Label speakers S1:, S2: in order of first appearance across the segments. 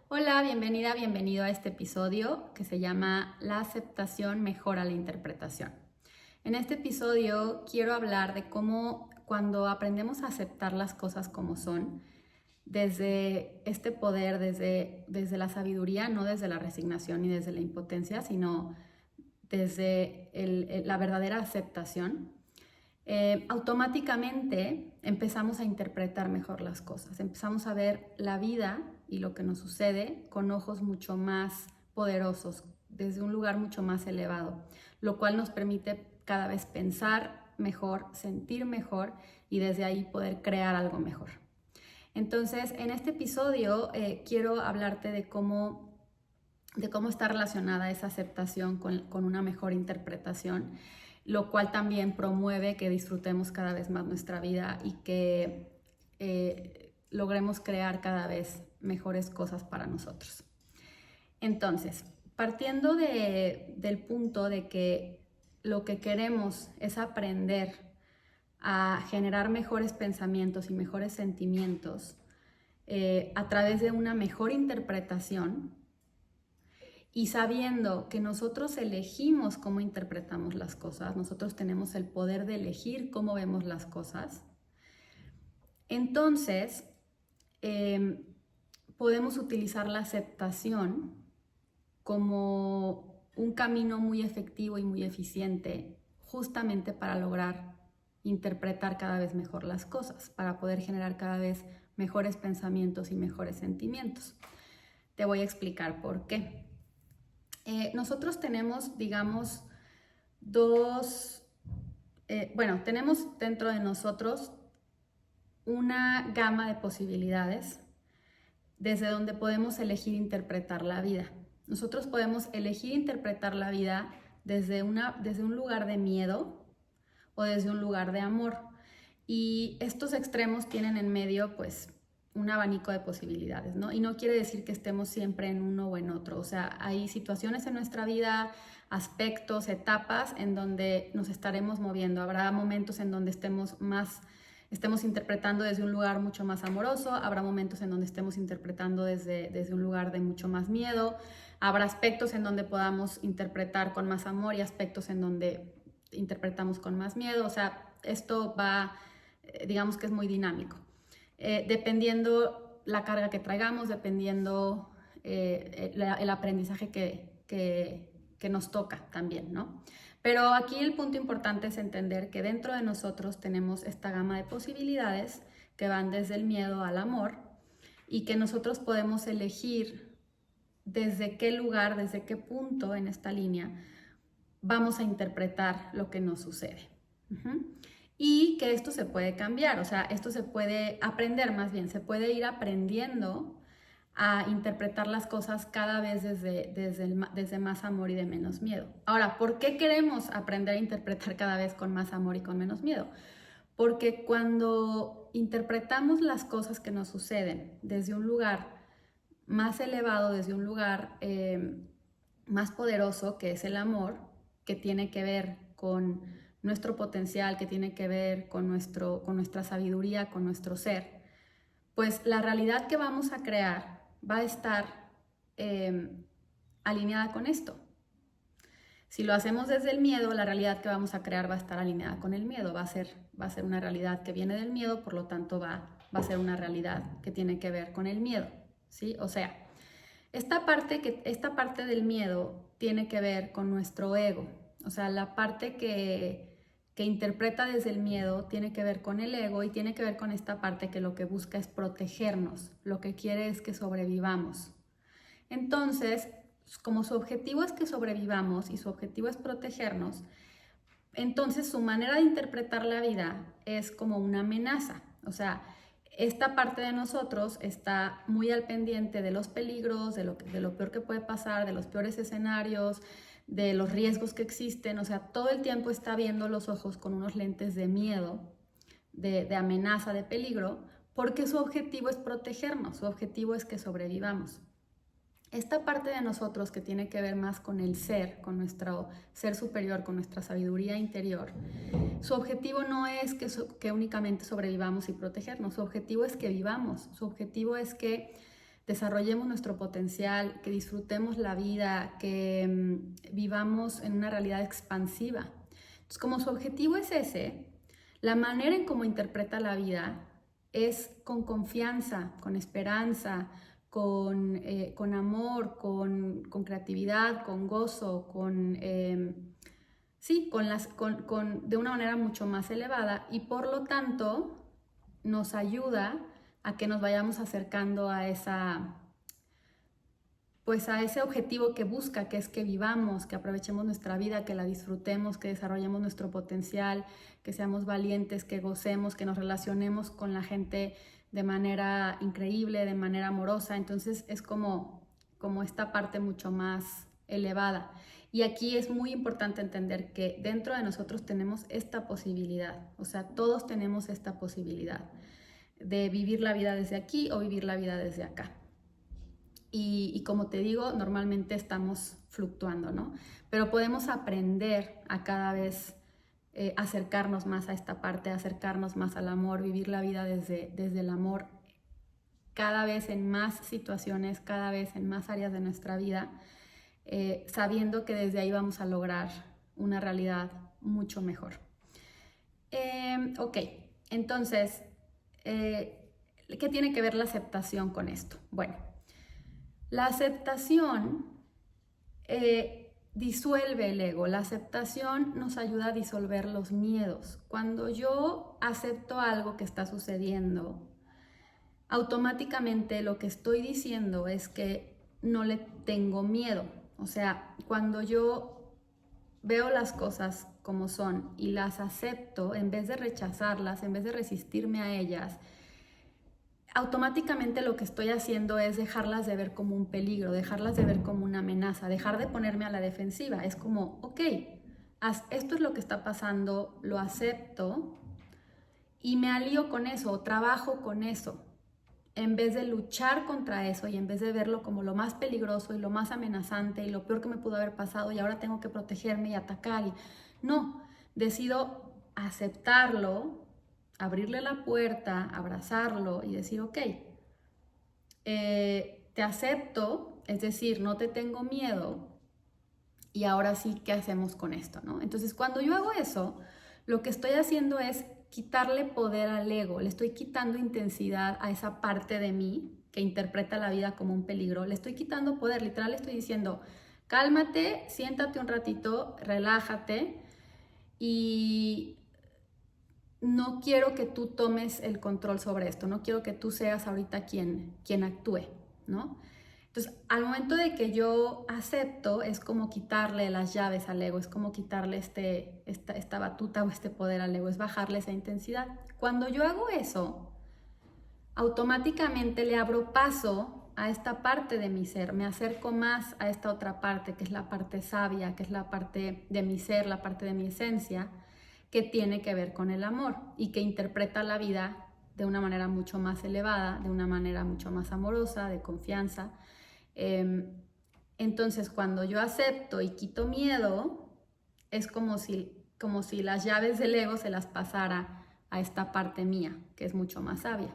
S1: Hola, bienvenida, bienvenido a este episodio que se llama La aceptación mejora la interpretación. En este episodio quiero hablar de cómo cuando aprendemos a aceptar las cosas como son, desde este poder, desde la sabiduría, no desde la resignación ni desde la impotencia, sino desde la verdadera aceptación, automáticamente empezamos a interpretar mejor las cosas, empezamos a ver la vida y lo que nos sucede con ojos mucho más poderosos, desde un lugar mucho más elevado, lo cual nos permite cada vez pensar mejor, sentir mejor y desde ahí poder crear algo mejor. Entonces, en este episodio quiero hablarte de cómo está relacionada esa aceptación con una mejor interpretación, lo cual también promueve que disfrutemos cada vez más nuestra vida y que logremos crear cada vez mejores cosas para nosotros. Entonces, partiendo del punto de que lo que queremos es aprender a generar mejores pensamientos y mejores sentimientos a través de una mejor interpretación, y sabiendo que nosotros elegimos cómo interpretamos las cosas, nosotros tenemos el poder de elegir cómo vemos las cosas, entonces podemos utilizar la aceptación como un camino muy efectivo y muy eficiente justamente para lograr interpretar cada vez mejor las cosas, para poder generar cada vez mejores pensamientos y mejores sentimientos. Te voy a explicar por qué. Nosotros tenemos, digamos, tenemos dentro de nosotros una gama de posibilidades desde donde podemos elegir interpretar la vida. Nosotros podemos elegir interpretar la vida desde un lugar de miedo o desde un lugar de amor. Y estos extremos tienen en medio, pues, un abanico de posibilidades, ¿no? Y no quiere decir que estemos siempre en uno o en otro. O sea, hay situaciones en nuestra vida, aspectos, etapas en donde nos estaremos moviendo. Habrá momentos en donde estemos interpretando desde un lugar mucho más amoroso, habrá momentos en donde estemos interpretando desde un lugar de mucho más miedo, habrá aspectos en donde podamos interpretar con más amor y aspectos en donde interpretamos con más miedo. O sea, esto va, digamos que es muy dinámico. Dependiendo la carga que traigamos, dependiendo el aprendizaje que nos toca también, ¿no? Pero aquí el punto importante es entender que dentro de nosotros tenemos esta gama de posibilidades que van desde el miedo al amor y que nosotros podemos elegir desde qué lugar, desde qué punto en esta línea vamos a interpretar lo que nos sucede. Y que esto se puede cambiar, o sea, esto se puede aprender, más bien, se puede ir aprendiendo a interpretar las cosas cada vez desde más amor y de menos miedo. Ahora, ¿por qué queremos aprender a interpretar cada vez con más amor y con menos miedo? Porque cuando interpretamos las cosas que nos suceden desde un lugar más elevado, desde un lugar más poderoso, que es el amor, que tiene que ver con nuestro potencial, que tiene que ver con nuestra sabiduría, con nuestro ser, pues la realidad que vamos a crear va a estar alineada con esto. Si lo hacemos desde el miedo, la realidad que vamos a crear va a estar alineada con el miedo, va a ser una realidad que viene del miedo, por lo tanto va a ser una realidad que tiene que ver con el miedo, ¿sí? O sea, esta parte del miedo tiene que ver con nuestro ego, o sea, la parte que interpreta desde el miedo tiene que ver con el ego y tiene que ver con esta parte que lo que busca es protegernos, lo que quiere es que sobrevivamos. Entonces, como su objetivo es que sobrevivamos y su objetivo es protegernos, entonces su manera de interpretar la vida es como una amenaza. O sea, esta parte de nosotros está muy al pendiente de los peligros, de lo peor que puede pasar, de los peores escenarios, de los riesgos que existen. O sea, todo el tiempo está viendo los ojos con unos lentes de miedo, de amenaza, de peligro, porque su objetivo es protegernos, su objetivo es que sobrevivamos. Esta parte de nosotros que tiene que ver más con el ser, con nuestro ser superior, con nuestra sabiduría interior, su objetivo no es que únicamente sobrevivamos y protegernos, su objetivo es que vivamos, su objetivo es que desarrollemos nuestro potencial, que disfrutemos la vida, que vivamos en una realidad expansiva. Entonces, como su objetivo es ese, la manera en cómo interpreta la vida es con confianza, con esperanza, con amor, con creatividad, con gozo, sí, de una manera mucho más elevada, y por lo tanto nos ayuda a que nos vayamos acercando a pues a ese objetivo que busca, que es que vivamos, que aprovechemos nuestra vida, que la disfrutemos, que desarrollemos nuestro potencial, que seamos valientes, que gocemos, que nos relacionemos con la gente de manera increíble, de manera amorosa. Entonces es como esta parte mucho más elevada. Y aquí es muy importante entender que dentro de nosotros tenemos esta posibilidad, o sea, todos tenemos esta posibilidad de vivir la vida desde aquí o vivir la vida desde acá. Y como te digo, normalmente estamos fluctuando, ¿no? Pero podemos aprender a cada vez acercarnos más a esta parte, acercarnos más al amor, vivir la vida desde el amor, cada vez en más situaciones, cada vez en más áreas de nuestra vida, sabiendo que desde ahí vamos a lograr una realidad mucho mejor. Ok, entonces, ¿qué tiene que ver la aceptación con esto? Bueno, la aceptación disuelve el ego. La aceptación nos ayuda a disolver los miedos. Cuando yo acepto algo que está sucediendo, automáticamente lo que estoy diciendo es que no le tengo miedo. O sea, cuando yo veo las cosas como son y las acepto, en vez de rechazarlas, en vez de resistirme a ellas, automáticamente lo que estoy haciendo es dejarlas de ver como un peligro, dejarlas de ver como una amenaza, dejar de ponerme a la defensiva. Es como, ok, esto es lo que está pasando, lo acepto y me alío con eso, trabajo con eso, en vez de luchar contra eso y en vez de verlo como lo más peligroso y lo más amenazante y lo peor que me pudo haber pasado y ahora tengo que protegerme y atacar. No, decido aceptarlo, abrirle la puerta, abrazarlo y decir, ok, te acepto, es decir, no te tengo miedo y ahora sí, ¿qué hacemos con esto, no? Entonces, cuando yo hago eso, lo que estoy haciendo es quitarle poder al ego, le estoy quitando intensidad a esa parte de mí que interpreta la vida como un peligro, le estoy quitando poder, literal le estoy diciendo, cálmate, siéntate un ratito, relájate y no quiero que tú tomes el control sobre esto, no quiero que tú seas ahorita quien actúe, ¿no? Entonces, al momento de que yo acepto, es como quitarle las llaves al ego, es como quitarle esta batuta o este poder al ego, es bajarle esa intensidad. Cuando yo hago eso, automáticamente le abro paso a esta parte de mi ser, me acerco más a esta otra parte, que es la parte sabia, que es la parte de mi ser, la parte de mi esencia, que tiene que ver con el amor y que interpreta la vida de una manera mucho más elevada, de una manera mucho más amorosa, de confianza. Entonces, cuando yo acepto y quito miedo, es como si las llaves del ego se las pasara a esta parte mía, que es mucho más sabia.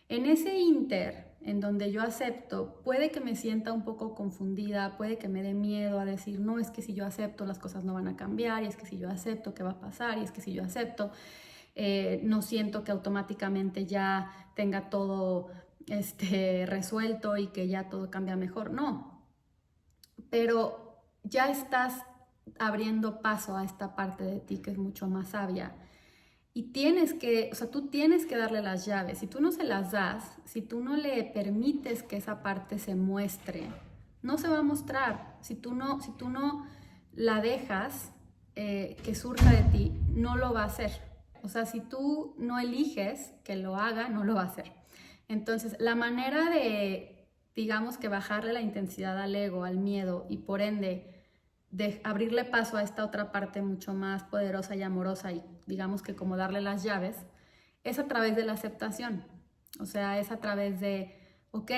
S1: En ese inter, en donde yo acepto, puede que me sienta un poco confundida, puede que me dé miedo a decir, no, es que si yo acepto las cosas no van a cambiar, y es que si yo acepto, ¿qué va a pasar? Y es que si yo acepto, no siento que automáticamente ya tenga todo resuelto y que ya todo cambia mejor. No, pero ya estás abriendo paso a esta parte de ti que es mucho más sabia. Y tú tienes que darle las llaves. Si tú no se las das, si tú no le permites que esa parte se muestre, no se va a mostrar. Si tú no la dejas que surja de ti, no lo va a hacer. O sea, si tú no eliges que lo haga, no lo va a hacer. Entonces, la manera de, digamos que bajarle la intensidad al ego, al miedo y por ende de abrirle paso a esta otra parte mucho más poderosa y amorosa y digamos que como darle las llaves, es a través de la aceptación. O sea, es a través de, ok,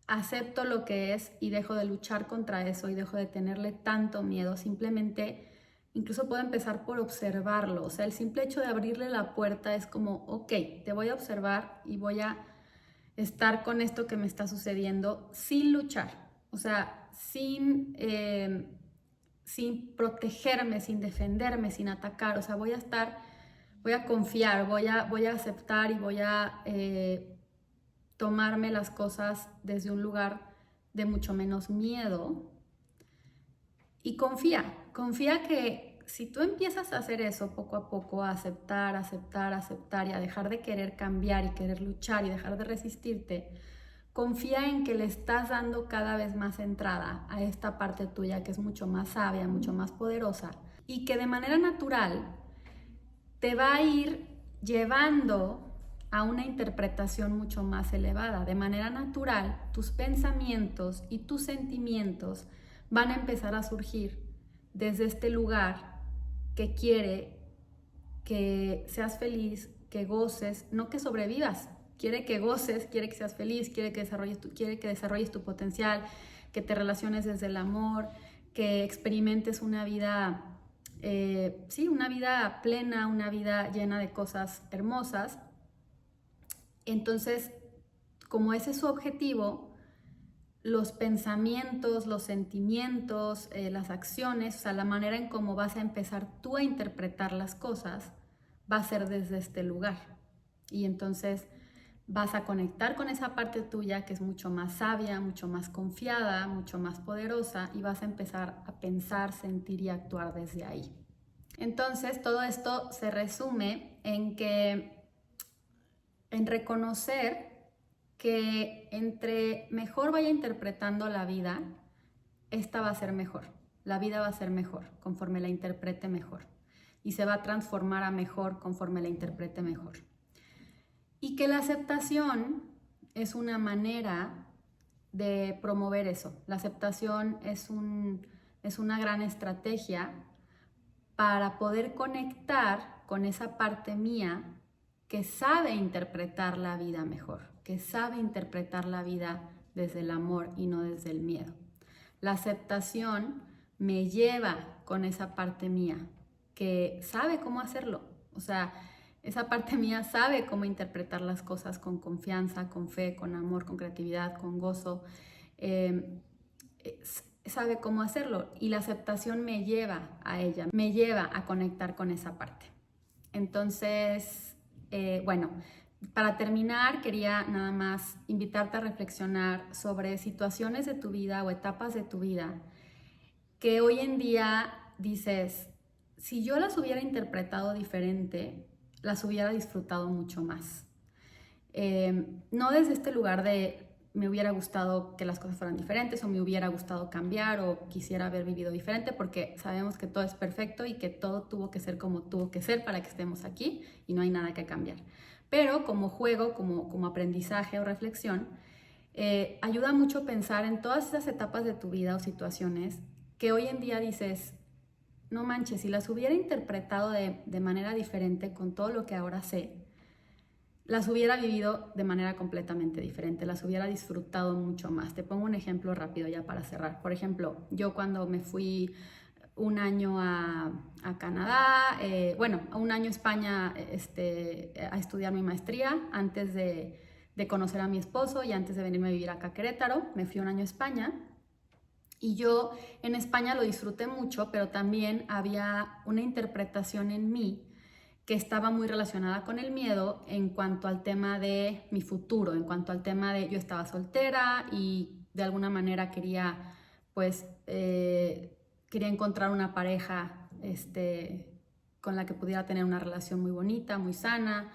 S1: acepto lo que es y dejo de luchar contra eso y dejo de tenerle tanto miedo. Simplemente, incluso puedo empezar por observarlo. O sea, el simple hecho de abrirle la puerta es como, ok, te voy a observar y voy a estar con esto que me está sucediendo sin luchar, o sea, sin protegerme, sin defenderme, sin atacar. O sea, voy a confiar, voy a aceptar y voy a tomarme las cosas desde un lugar de mucho menos miedo. Y confía que si tú empiezas a hacer eso poco a poco, a aceptar y a dejar de querer cambiar y querer luchar y dejar de resistirte, confía en que le estás dando cada vez más entrada a esta parte tuya que es mucho más sabia, mucho más poderosa, y que de manera natural te va a ir llevando a una interpretación mucho más elevada. De manera natural, tus pensamientos y tus sentimientos van a empezar a surgir desde este lugar que quiere que seas feliz, que goces, no que sobrevivas. Quiere que goces, quiere que seas feliz, quiere que desarrolles tu potencial, que te relaciones desde el amor, que experimentes una vida, una vida plena, una vida llena de cosas hermosas. Entonces, como ese es su objetivo, los pensamientos, los sentimientos, las acciones, o sea, la manera en cómo vas a empezar tú a interpretar las cosas, va a ser desde este lugar. Y entonces vas a conectar con esa parte tuya que es mucho más sabia, mucho más confiada, mucho más poderosa, y vas a empezar a pensar, sentir y actuar desde ahí. Entonces, todo esto se resume en reconocer que entre mejor vaya interpretando la vida, esta va a ser mejor. La vida va a ser mejor conforme la interprete mejor. Y se va a transformar a mejor conforme la interprete mejor. Y que la aceptación es una manera de promover eso. La aceptación es una gran estrategia para poder conectar con esa parte mía que sabe interpretar la vida mejor, que sabe interpretar la vida desde el amor y no desde el miedo. La aceptación me lleva con esa parte mía que sabe cómo hacerlo. O sea, esa parte mía sabe cómo interpretar las cosas con confianza, con fe, con amor, con creatividad, con gozo. Sabe cómo hacerlo, y la aceptación me lleva a ella, me lleva a conectar con esa parte. Entonces, bueno, para terminar, quería nada más invitarte a reflexionar sobre situaciones de tu vida o etapas de tu vida que hoy en día dices, si yo las hubiera interpretado diferente, las hubiera disfrutado mucho más. No desde este lugar de me hubiera gustado que las cosas fueran diferentes, o me hubiera gustado cambiar, o quisiera haber vivido diferente, porque sabemos que todo es perfecto y que todo tuvo que ser como tuvo que ser para que estemos aquí y no hay nada que cambiar. Pero como juego, como aprendizaje o reflexión, ayuda mucho pensar en todas esas etapas de tu vida o situaciones que hoy en día dices, no manches, si las hubiera interpretado de manera diferente con todo lo que ahora sé, las hubiera vivido de manera completamente diferente, las hubiera disfrutado mucho más. Te pongo un ejemplo rápido ya para cerrar. Por ejemplo, yo cuando me fui un año a Canadá, a un año a España a estudiar mi maestría, antes de conocer a mi esposo y antes de venirme a vivir acá a Querétaro, me fui un año a España. Y yo en España lo disfruté mucho, pero también había una interpretación en mí que estaba muy relacionada con el miedo en cuanto al tema de mi futuro, en cuanto al tema de yo estaba soltera y de alguna manera quería encontrar una pareja con la que pudiera tener una relación muy bonita, muy sana.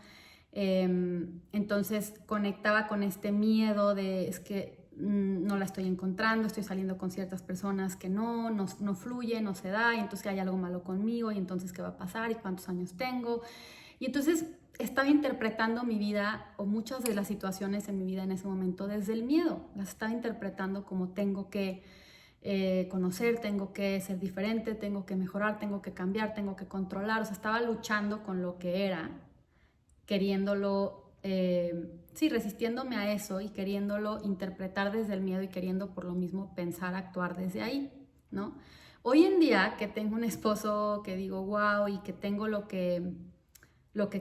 S1: Entonces conectaba con este miedo de es que no la estoy encontrando, estoy saliendo con ciertas personas que no fluye, no se da, y entonces hay algo malo conmigo, y entonces ¿qué va a pasar? ¿Y cuántos años tengo? Y entonces estaba interpretando mi vida o muchas de las situaciones en mi vida en ese momento desde el miedo. Las estaba interpretando como tengo que conocer, tengo que ser diferente, tengo que mejorar, tengo que cambiar, tengo que controlar. O sea, estaba luchando con lo que era, queriéndolo, resistiéndome a eso y queriéndolo interpretar desde el miedo y queriendo por lo mismo pensar, actuar desde ahí, ¿no? Hoy en día que tengo un esposo que digo, wow, y que tengo lo que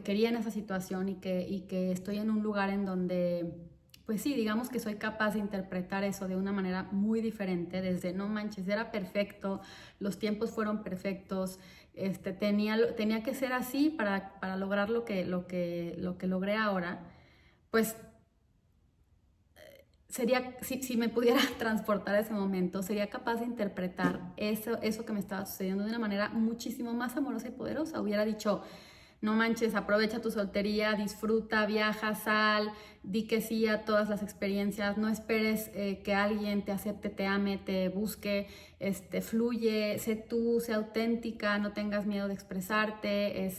S1: quería en esa situación y que estoy en un lugar en donde pues sí, digamos que soy capaz de interpretar eso de una manera muy diferente, desde no manches, era perfecto, los tiempos fueron perfectos, tenía que ser así para lograr lo que logré ahora, pues sería, si me pudiera transportar a ese momento, sería capaz de interpretar eso que me estaba sucediendo de una manera muchísimo más amorosa y poderosa. Hubiera dicho, no manches, aprovecha tu soltería, disfruta, viaja, sal, di que sí a todas las experiencias, no esperes que alguien te acepte, te ame, te busque, fluye, sé tú, sé auténtica, no tengas miedo de expresarte,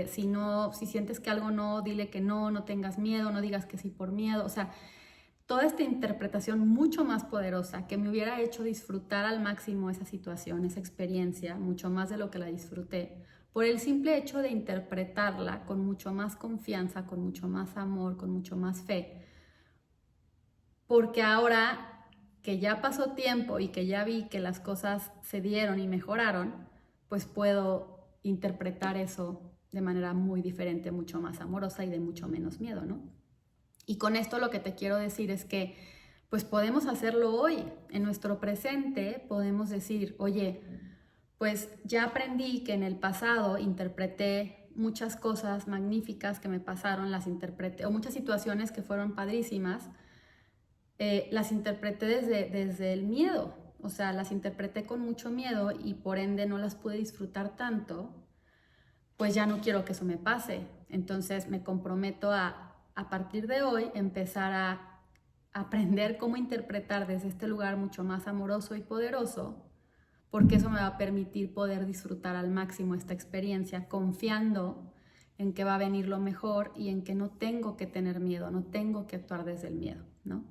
S1: si sientes que algo no, dile que no tengas miedo, no digas que sí por miedo, o sea, toda esta interpretación mucho más poderosa que me hubiera hecho disfrutar al máximo esa situación, esa experiencia, mucho más de lo que la disfruté, por el simple hecho de interpretarla con mucho más confianza, con mucho más amor, con mucho más fe. Porque ahora que ya pasó tiempo y que ya vi que las cosas se dieron y mejoraron, pues puedo interpretar eso de manera muy diferente, mucho más amorosa y de mucho menos miedo, ¿no? Y con esto lo que te quiero decir es que pues podemos hacerlo hoy, en nuestro presente podemos decir, oye, pues ya aprendí que en el pasado interpreté muchas cosas magníficas que me pasaron, las interpreté, o muchas situaciones que fueron padrísimas, las interpreté desde el miedo, o sea, las interpreté con mucho miedo y por ende no las pude disfrutar tanto, pues ya no quiero que eso me pase. Entonces me comprometo a partir de hoy, empezar a aprender cómo interpretar desde este lugar mucho más amoroso y poderoso, porque eso me va a permitir poder disfrutar al máximo esta experiencia, confiando en que va a venir lo mejor y en que no tengo que tener miedo, no tengo que actuar desde el miedo, ¿no?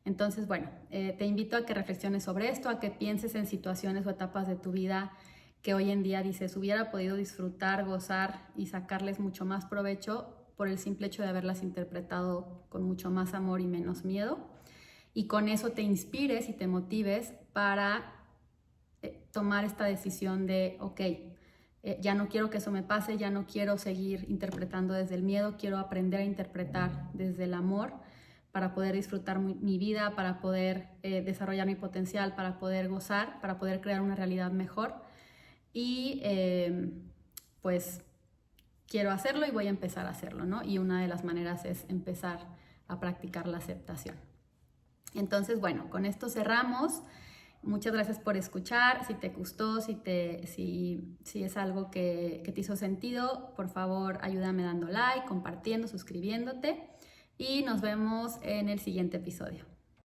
S1: Entonces, bueno, te invito a que reflexiones sobre esto, a que pienses en situaciones o etapas de tu vida que hoy en día dices, hubiera podido disfrutar, gozar y sacarles mucho más provecho por el simple hecho de haberlas interpretado con mucho más amor y menos miedo. Y con eso te inspires y te motives para tomar esta decisión de, ok, ya no quiero que eso me pase, ya no quiero seguir interpretando desde el miedo, quiero aprender a interpretar desde el amor para poder disfrutar mi vida, para poder desarrollar mi potencial, para poder gozar, para poder crear una realidad mejor. Y pues quiero hacerlo y voy a empezar a hacerlo, ¿no? Y una de las maneras es empezar a practicar la aceptación. Entonces, bueno, con esto cerramos. Muchas gracias por escuchar. Si te gustó, si es algo que te hizo sentido, por favor ayúdame dando like, compartiendo, suscribiéndote y nos vemos en el siguiente episodio.